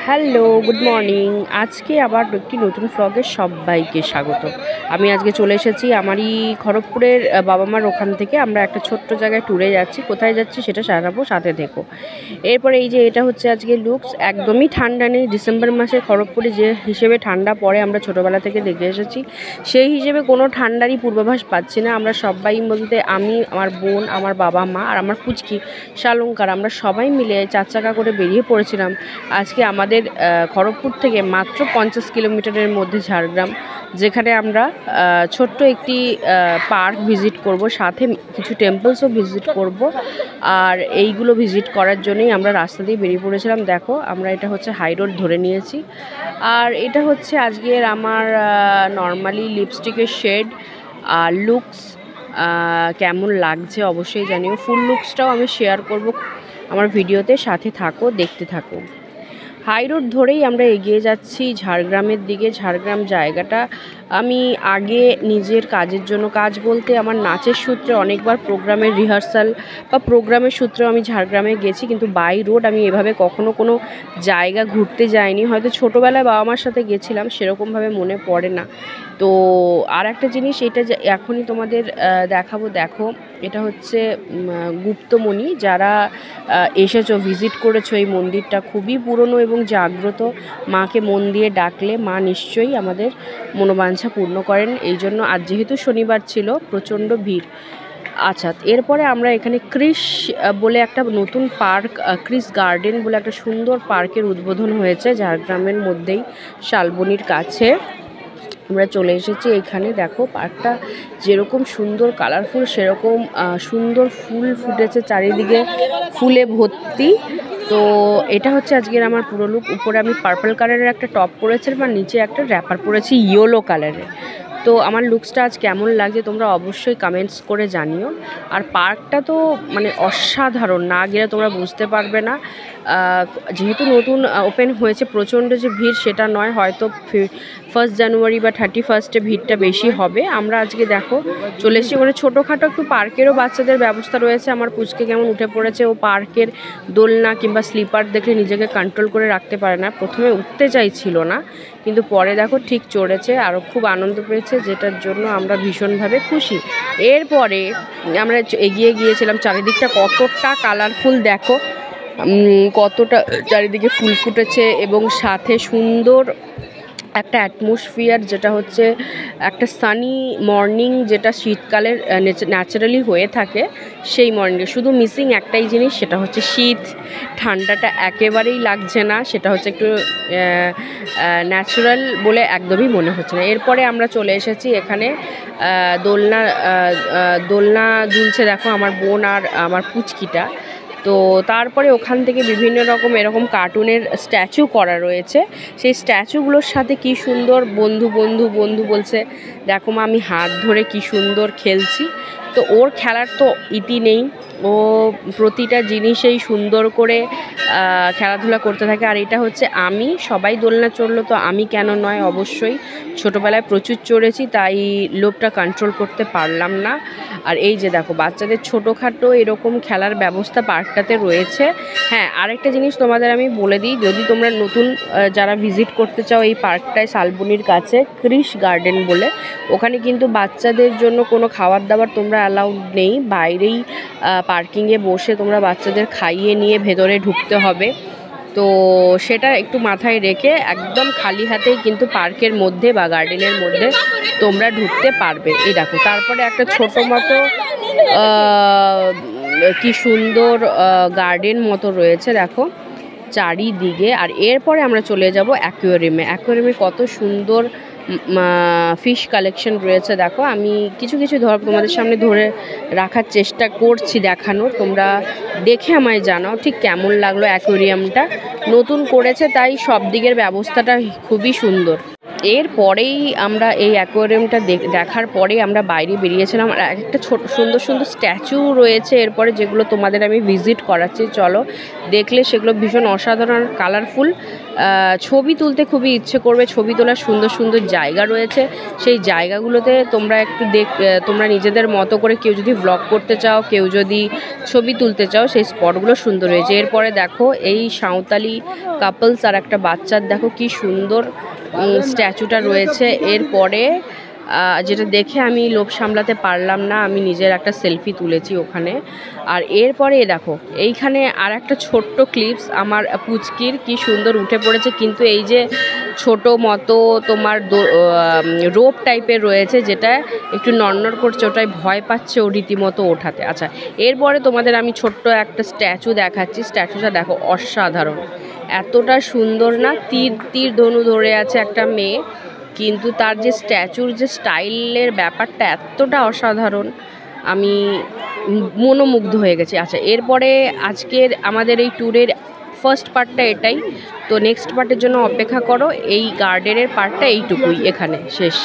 Hello, good morning. আজকে আবার একটি নতুন ভ্লগে সবাইকে স্বাগত। আমি আজকে চলে এসেছি আমারই খড়গপুরের বাবা মার ওখান থেকে আমরা একটা ছোট্ট জায়গায় ট্যুরে যাচ্ছি। কোথায় যাচ্ছি সেটা জানাবো, সাথে দেখো। এরপরে এই যে এটা হচ্ছে আজকে লুকস, একদমই ঠান্ডা নেই। ডিসেম্বর মাসে খড়গপুরে যে হিসেবে ঠান্ডা পড়ে আমরা ছোটোবেলা থেকে দেখে এসেছি, সেই হিসেবে কোনো ঠান্ডারই পূর্বাভাস পাচ্ছি না। আমরা সবাই বলতে আমি, আমার বোন, আমার বাবা মা আর আমার পুচকি শালঙ্কার, আমরা সবাই মিলে 4 চাকা করে বেরিয়ে পড়েছিলাম আজকে আমাদের খড়গপুর থেকে মাত্র 50 কিলোমিটারের মধ্যে ঝাড়গ্রাম, যেখানে আমরা ছোট্ট একটি পার্ক ভিজিট করব, সাথে কিছু টেম্পলসও ভিজিট করব। আর এইগুলো ভিজিট করার জন্যই আমরা রাস্তা দিয়ে বেরিয়ে পড়েছিলাম। দেখো আমরা এটা হচ্ছে হাই রোড ধরে নিয়েছি। আর এটা হচ্ছে আজকের আমার নর্মালি লিপস্টিকের শেড আর লুকস। কেমন লাগছে অবশ্যই জানিও। ফুল লুকসটাও আমি শেয়ার করব আমার ভিডিওতে, সাথে থাকো, দেখতে থাকো। হাই রোড ধরেই আমরা এগিয়ে যাচ্ছি ঝাড়গ্রামের দিকে। ঝাড়গ্রাম জায়গাটা আমি আগে নিজের কাজের জন্য, কাজ বলতে আমার নাচের সূত্রে অনেকবার প্রোগ্রামের রিহার্সাল বা প্রোগ্রামের সূত্রে আমি ঝাড়গ্রামে গেছি, কিন্তু বাই রোড আমি এভাবে কখনো কোনো জায়গা ঘুরতে যাইনি। হয়তো ছোটোবেলায় বাবা মার সাথে গেছিলাম, সেরকমভাবে মনে পড়ে না। তো আর একটা জিনিস, এটা এখনই তোমাদের দেখাবো। দেখো এটা হচ্ছে গুপ্তমণি। যারা এসেছো, ভিজিট করেছো এই মন্দিরটা, খুবই পুরনো এবং জাগ্রত। মাকে মন দিয়ে ডাকলে মা নিশ্চয়ই আমাদের মনোবাঞ্ছা পূর্ণ করেন। এই জন্য আজ যেহেতু শনিবার ছিল, প্রচণ্ড ভিড়। আচ্ছা, এরপরে আমরা এখানে ক্রিস বলে একটা নতুন পার্ক, ক্রিস গার্ডেন বলে একটা সুন্দর পার্কের উদ্বোধন হয়েছে ঝাড়গ্রামের মধ্যেই, শালবনির কাছে। আমরা চলে এসেছি এইখানে। দেখো পার্কটা যেরকম সুন্দর কালারফুল, সেরকম সুন্দর ফুল ফুটেছে চারিদিকে, ফুলে ভর্তি। তো এটা হচ্ছে আজকের আমার পুরো লুক। উপরে আমি পার্পল কালারের একটা টপ পরেছিলাম আর নিচে একটা র্যাপার পরেছি ইয়েলো কালারের। তো আমার লুকসটা আজ কেমন লাগছে তোমরা অবশ্যই কমেন্টস করে জানিও। আর পার্কটা তো মানে অসাধারণ, না গেলে তোমরা বুঝতে পারবে না। যেহেতু নতুন ওপেন হয়েছে, প্রচণ্ড যে ভিড় সেটা নয়, হয়তো 1 জানুয়ারি বা 31 ভিড়টা বেশি হবে। আমরা আজকে দেখো চলে এসেছি ওখানে। ছোটোখাটো একটু পার্কেরও বাচ্চাদের ব্যবস্থা রয়েছে। আমার পুচকে কেমন উঠে পড়েছে, ও পার্কের দোলনা কিংবা স্লিপার দেখলে নিজেকে কন্ট্রোল করে রাখতে পারে না। প্রথমে উঠতে চাইছিল না, কিন্তু পরে দেখো ঠিক চড়েছে, আরও খুব আনন্দ পেয়েছে, যেটার জন্য আমরা ভীষণভাবে খুশি। এরপরে আমরা এগিয়ে গিয়েছিলাম। চারিদিকটা কতটা কালারফুল দেখো, কতটা চারিদিকে ফুল ফুটেছে এবং সাথে সুন্দর একটা অ্যাটমসফিয়ার, যেটা হচ্ছে একটা সানি মর্নিং, যেটা শীতকালের ন্যাচারালি হয়ে থাকে সেই মর্নিংয়ে। শুধু মিসিং একটাই জিনিস, সেটা হচ্ছে শীত। ঠান্ডাটা একেবারেই লাগছে না, সেটা হচ্ছে একটু ন্যাচারাল বলে একদমই মনে হচ্ছে না। এরপরে আমরা চলে এসেছি এখানে দোলনা দুলছে দেখো আমার বোন আর আমার পুচকিটা। তো তারপরে ওখান থেকে বিভিন্ন রকম এরকম কার্টুনের স্ট্যাচু করা রয়েছে। সেই স্ট্যাচুগুলোর সাথে কি সুন্দর বন্ধু বন্ধু বন্ধু বলছে। দেখো মা, আমি হাত ধরে কি সুন্দর খেলছি। তো ওর খেলার তো ইতি নেই, ও প্রতিটা জিনিসেই সুন্দর করে খেলাধুলা করতে থাকে। আর এটা হচ্ছে আমি, সবাই দোলনা চড়লো তো আমি কেন নয়, অবশ্যই ছোটোবেলায় প্রচুর চড়েছি, তাই লোভটা কন্ট্রোল করতে পারলাম না। আর এই যে দেখো বাচ্চাদের ছোটোখাটো এরকম খেলার ব্যবস্থা পার্কটাতে রয়েছে। হ্যাঁ, আরেকটা জিনিস তোমাদের আমি বলে দিই, যদি তোমরা নতুন যারা ভিজিট করতে চাও এই পার্কটায়, শালবনির কাছে ক্রিস গার্ডেন বলে, ওখানে কিন্তু বাচ্চাদের জন্য কোনো খাবার দাবার তোমরা অ্যালাউড নেই। বাইরেই পার্কিংয়ে বসে তোমরা বাচ্চাদের খাইয়ে নিয়ে ভেতরে ঢুকতে হবে। তো সেটা একটু মাথায় রেখে একদম খালি হাতেই কিন্তু পার্কের মধ্যে বা গার্ডেনের মধ্যে তোমরা ঢুকতে পারবে। এই দেখো তারপরে একটা ছোটো মতো কি সুন্দর গার্ডেন মতো রয়েছে দেখো চারিদিকে। আর এরপরে আমরা চলে যাব অ্যাকোয়ারিয়ামে। অ্যাকোয়ারিয়ামে কত সুন্দর ফিশ কালেকশন রয়েছে দেখো। আমি কিছু কিছু তোমাদের সামনে ধরে রাখার চেষ্টা করছি দেখানোর, তোমরা দেখে আমায় জানাও ঠিক কেমন লাগলো। অ্যাকোয়ারিয়ামটা নতুন করেছে, তাই সব দিকের ব্যবস্থাটা খুবই সুন্দর। এরপরেই আমরা এই অ্যাকোয়ারিয়ামটা দেখার পরে আমরা বাইরে বেরিয়েছিলাম। আর একটা সুন্দর সুন্দর স্ট্যাচু রয়েছে এরপরে, যেগুলো তোমাদের আমি ভিজিট করাচ্ছি, চলো দেখলে সেগুলো ভীষণ অসাধারণ কালারফুল। ছবি তুলতে খুবই ইচ্ছে করবে, ছবি তোলার সুন্দর সুন্দর জায়গা রয়েছে। সেই জায়গাগুলোতে তোমরা একটু তোমরা নিজেদের মতো করে কেউ যদি ব্লগ করতে চাও, কেউ যদি ছবি তুলতে চাও, সেই স্পটগুলো সুন্দর হয়েছে। এরপরে দেখো এই সাঁওতালি কাপলস আর একটা বাচ্চার দেখো কি সুন্দর স্ট্যাচুটা রয়েছে। এরপরে যেটা দেখে আমি লোভ সামলাতে পারলাম না, আমি নিজের একটা সেলফি তুলেছি ওখানে। আর এরপরে দেখো এইখানে আর একটা ছোট্ট ক্লিপস আমার পুচকির কি সুন্দর উঠে পড়েছে, কিন্তু এই যে ছোট মতো তোমার রোপ টাইপের রয়েছে, যেটা একটু নড়নড় করছে, ওটাই ভয় পাচ্ছে ও রীতিমতো ওঠাতে। আচ্ছা, এরপরে তোমাদের আমি ছোট্ট একটা স্ট্যাচু দেখাচ্ছি। স্ট্যাচুটা দেখো অসাধারণ, এতটা সুন্দর না, তীর ধনু ধরে আছে একটা মেয়ে, কিন্তু তার যে স্ট্যাচুর যে স্টাইলের ব্যাপারটা এতটা অসাধারণ, আমি মনোমুগ্ধ হয়ে গেছি। আচ্ছা, এরপরে আজকের আমাদের এই ট্যুরের ফার্স্ট পার্টটা এটাই। তো নেক্সট পার্টের জন্য অপেক্ষা করো। এই গার্ডেনের পার্টটা এইটুকুই, এখানে শেষ।